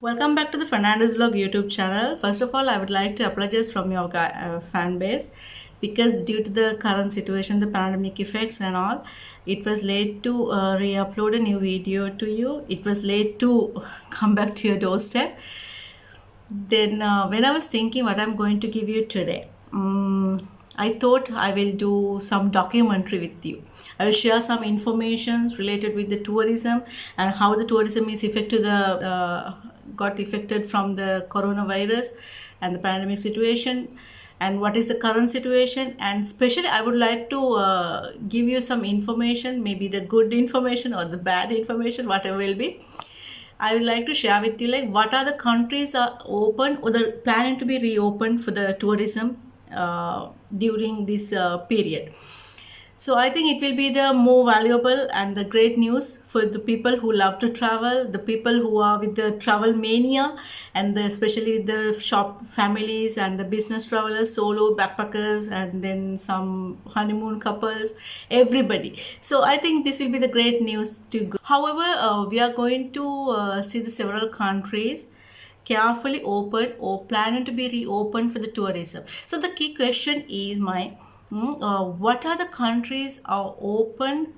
Welcome back to the Fernandos Vlog YouTube channel. First of all, I would like to apologize from your fan base because due to the current situation, the pandemic effects and all, it was late to re-upload a new video to you. It was late to come back to your doorstep. Then when I was thinking what I'm going to give you today, I thought I will do some documentary with you. I will share some information related with the tourism and how the tourism is affected got affected from the coronavirus and the pandemic situation and what is the current situation, and especially I would like to give you some information, maybe the good information or the bad information, whatever will be. I would like to share with you like what are the countries are open or the planning to be reopened for the tourism during this period. So I think it will be the more valuable and the great news for the people who love to travel, the people who are with the travel mania, and especially with the shop families and the business travelers, solo backpackers, and then some honeymoon couples, everybody. So I think this will be the great news to go. However, we are going to see the several countries carefully open or planning to be reopened for the tourism. So the key question is what are the countries are open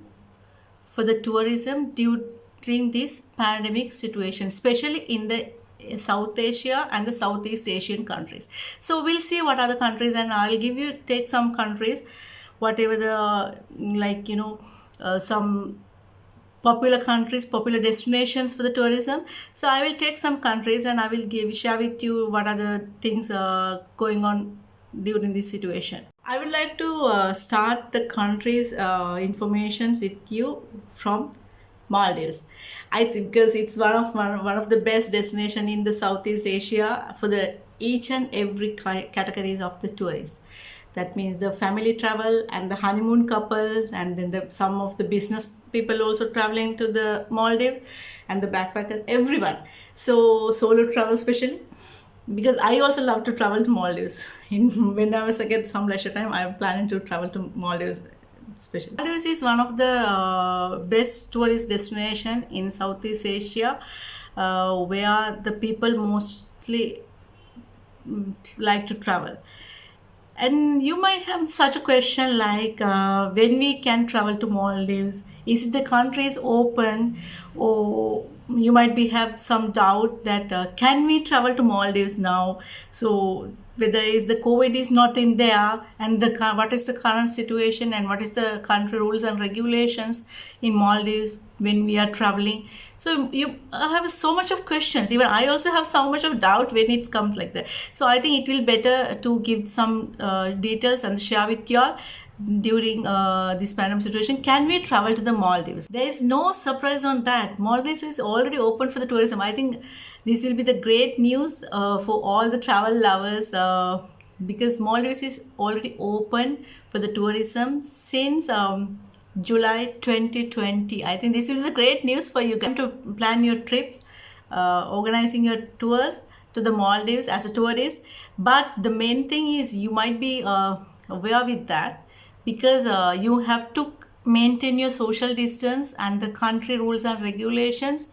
for the tourism during this pandemic situation, especially in the South Asia and the Southeast Asian countries. So we'll see what are the countries, and I'll take some countries, whatever the some popular countries, popular destinations for the tourism. So I will take some countries and I will share with you what are the things going on during this situation. I would like to start the country's information with you from Maldives. I think because it's one of the best destination in the Southeast Asia for the each and every categories of the tourists. That means the family travel and the honeymoon couples, and then some of the business people also traveling to the Maldives, and the backpackers, everyone. So solo travel especially, because I also love to travel to Maldives. When I get some leisure time, I'm planning to travel to Maldives especially. Maldives is one of the best tourist destination in Southeast Asia, where the people mostly like to travel. And you might have such a question like when we can travel to Maldives, is the country is open, or you might be have some doubt that can we travel to Maldives now? So whether is the COVID is not in there, and what is the current situation, and what is the country rules and regulations in Maldives when we are traveling. So you have so much of questions. Even I also have so much of doubt when it comes like that. So I think it will better to give some details and share with you all during this pandemic situation. Can we travel to the Maldives? There is no surprise on that. Maldives is already open for the tourism. I think this will be the great news for all the travel lovers. Because Maldives is already open for the tourism since July 2020. I think this will be the great news for you guys to plan your trips, organizing your tours to the Maldives as a tourist. But the main thing is you might be aware with that, because you have to maintain your social distance and the country rules and regulations.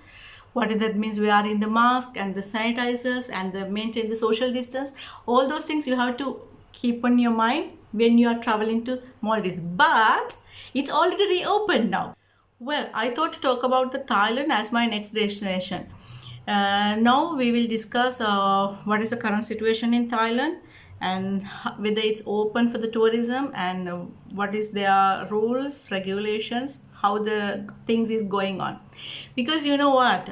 What that means, we are in the mask and the sanitizers and maintain the social distance. All those things you have to keep on your mind when you are traveling to Maldives. But it's already reopened now. Well, I thought to talk about the Thailand as my next destination. Now we will discuss what is the current situation in Thailand, and whether it's open for the tourism, and what is their rules, regulations, how the things is going on. Because you know what,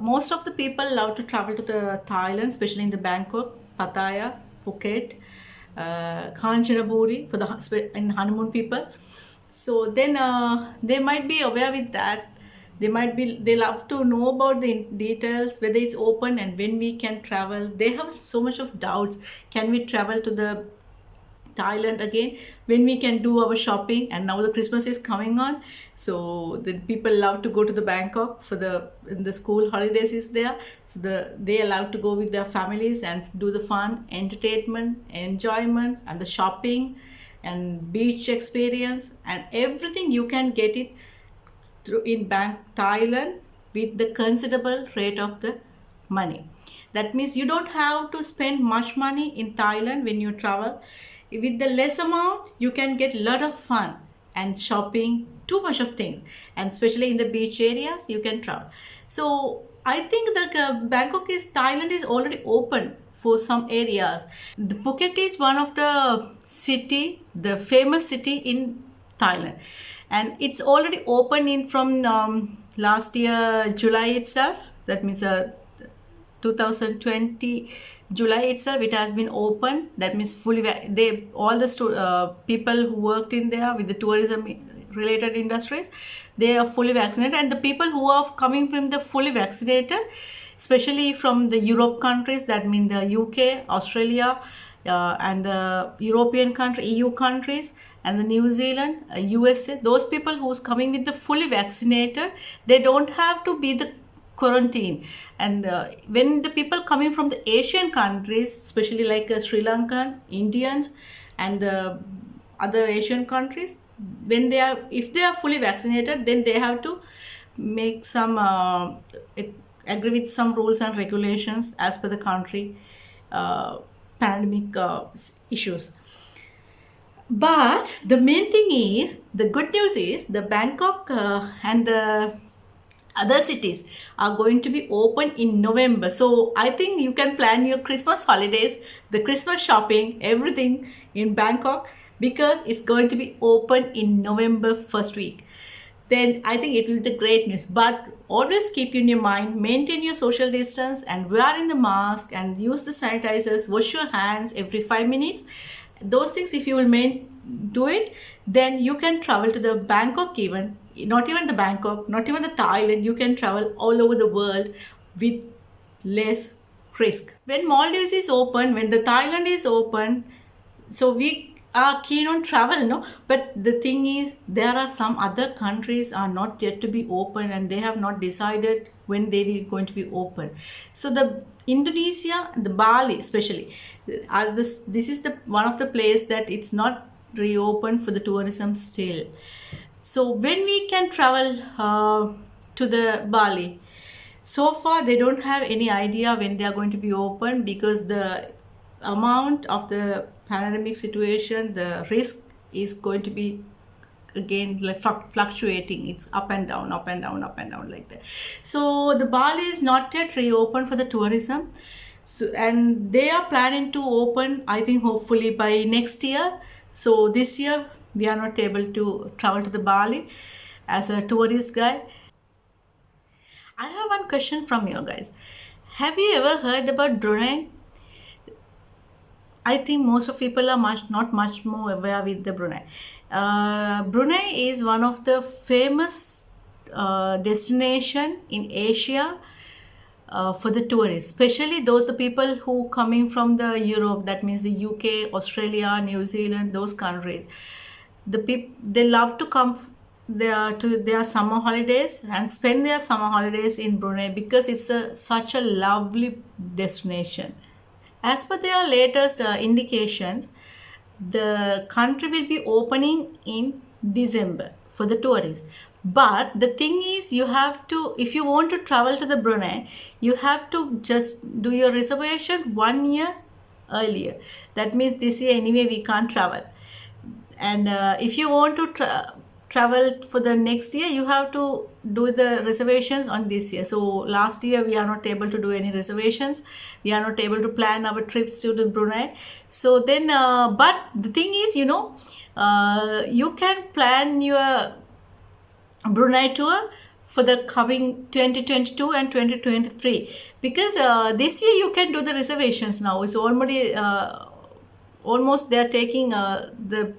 most of the people love to travel to the Thailand, especially in the Bangkok, Pattaya, Phuket, Kanchanaburi for the in honeymoon people. So then they might be aware with that. They love to know about the details, whether it's open and when we can travel. They have so much of doubts. Can we travel to the Thailand again? When we can do our shopping? And now the Christmas is coming on, so the people love to go to the Bangkok for the school holidays is there. So they allowed to go with their families and do the fun, entertainment, enjoyments, and the shopping and beach experience and everything. You can get it in Thailand with the considerable rate of the money. That means you don't have to spend much money in Thailand when you travel. With the less amount, you can get a lot of fun and shopping, too much of things, and especially in the beach areas, you can travel. So I think that Thailand is already open for some areas. The Phuket is one of the famous city in Thailand, and it's already open in from last year July itself. That means 2020 July itself it has been open. That means fully they all the people who worked in there with the tourism related industries, they are fully vaccinated, and the people who are coming from the fully vaccinated, especially from the Europe countries, that mean the UK, Australia, and the European country, EU countries, and the New Zealand, USA, those people who's coming with the fully vaccinated, they don't have to be the quarantine. And when the people coming from the Asian countries, especially like Sri Lankan, Indians, and the other Asian countries, when they are, if they are fully vaccinated, then they have to make some agree with some rules and regulations as per the country pandemic issues. But the main thing is, the good news is the Bangkok and the other cities are going to be open in November. So I think you can plan your Christmas holidays, the Christmas shopping, everything in Bangkok, because it's going to be open in November first week. Then I think it will be the great news. But always keep in your mind, maintain your social distance and wear in the mask and use the sanitizers, wash your hands every 5 minutes. Those things, if you will do it, then you can travel to the Bangkok, even not even the Bangkok, not even the Thailand, you can travel all over the world with less risk. When Maldives is open, when the Thailand is open, so we are keen on travel, no? But the thing is, there are some other countries are not yet to be open, and they have not decided when they will going to be open. So the Indonesia, the Bali especially, this is the one of the place that it's not reopened for the tourism still. So when we can travel to the Bali, so far they don't have any idea when they are going to be open, because the amount of the pandemic situation, the risk is going to be again like fluctuating. It's up and down, up and down, up and down like that. So the Bali is not yet reopened for the tourism. So, and they are planning to open, I think, hopefully by next year. So this year we are not able to travel to the Bali as a tourist guy. I have one question from you guys. Have you ever heard about Brunei? I think most of people are not much more aware with the Brunei. Brunei is one of the famous destination in Asia for the tourists, especially the people who coming from the Europe, that means the UK, Australia, New Zealand, those countries. They love to come there to their summer holidays and spend their summer holidays in Brunei, because it's such a lovely destination. As per their latest indications, the country will be opening in December for the tourists. But the thing is, you have to, if you want to travel to the Brunei, you have to just do your reservation 1 year earlier. That means this year anyway we can't travel. And if you want to travel for the next year, you have to do the reservations on this year. So last year we are not able to do any reservations. We are not able to plan our trips to the Brunei. So then, but the thing is, you can plan your Brunei tour for the coming 2022 and 2023, because this year you can do the reservations now. It's already almost they are taking the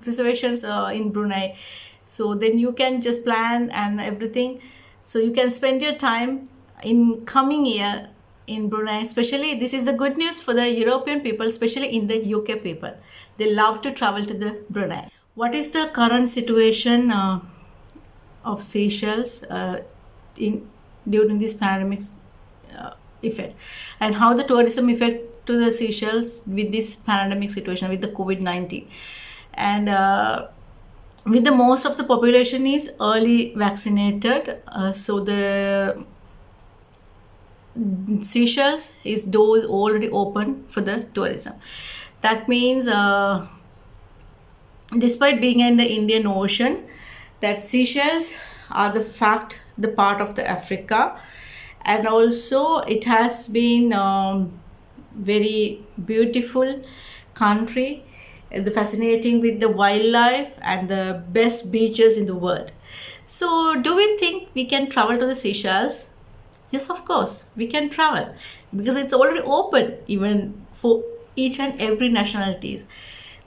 reservations in Brunei. So then you can just plan and everything. So you can spend your time in coming year in Brunei. Especially this is the good news for the European people, especially in the UK people. They love to travel to the Brunei. What is the current situation of Seychelles during this pandemic effect, and how the tourism effect to the Seychelles with this pandemic situation with the COVID-19, and with the most of the population is early vaccinated, so the Seychelles is doors already open for the tourism. That means despite being in the Indian Ocean, that Seychelles are the part of the Africa, and also it has been very beautiful country, the fascinating with the wildlife and the best beaches in the world. So, do we think we can travel to the Seychelles? Yes, of course, we can travel because it's already open even for each and every nationalities.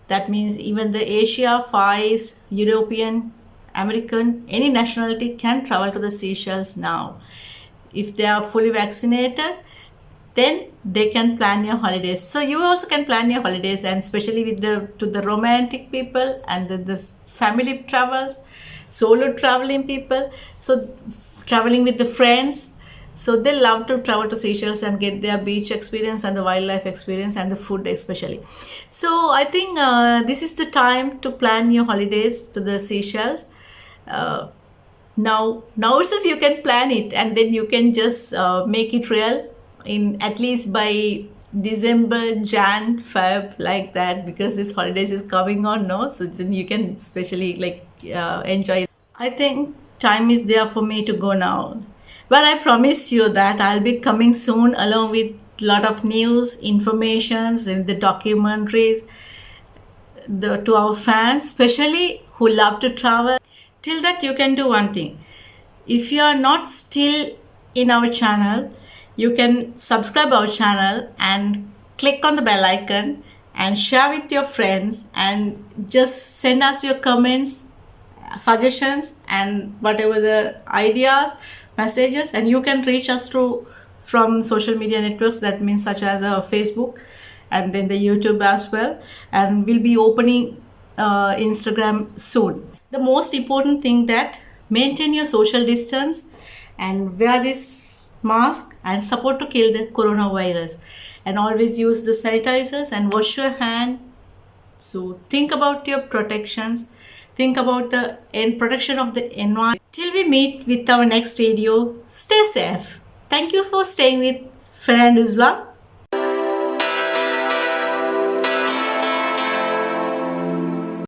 That means even the Asia, Far East, European, American, any nationality can travel to the Seychelles now. If they are fully vaccinated, then they can plan your holidays. So you also can plan your holidays, and especially with the romantic people and the family travels, solo traveling people. So traveling with the friends, so they love to travel to Seychelles and get their beach experience and the wildlife experience and the food especially. So I think this is the time to plan your holidays to the Seychelles. Uh, now itself you can plan it, and then you can just make it real in at least by December, Jan, Feb, like that, because this holidays is coming on, no? So then you can especially like enjoy. I think time is there for me to go now, but I promise you that I'll be coming soon along with lot of news, informations, and the documentaries to our fans, especially who love to travel. Till that, you can do one thing. If you are not still in our channel, you can subscribe our channel and click on the bell icon and share with your friends, and just send us your comments, suggestions, and whatever the ideas, messages, and you can reach us through from social media networks, that means such as Facebook and then the YouTube as well, and we'll be opening Instagram soon. The most important thing, that maintain your social distance and wear this mask and support to kill the coronavirus, and always use the sanitizers and wash your hand. So think about your protections, think about the protection of the environment. Till we meet with our next video, stay safe. Thank you for staying with Fernandos Vlog.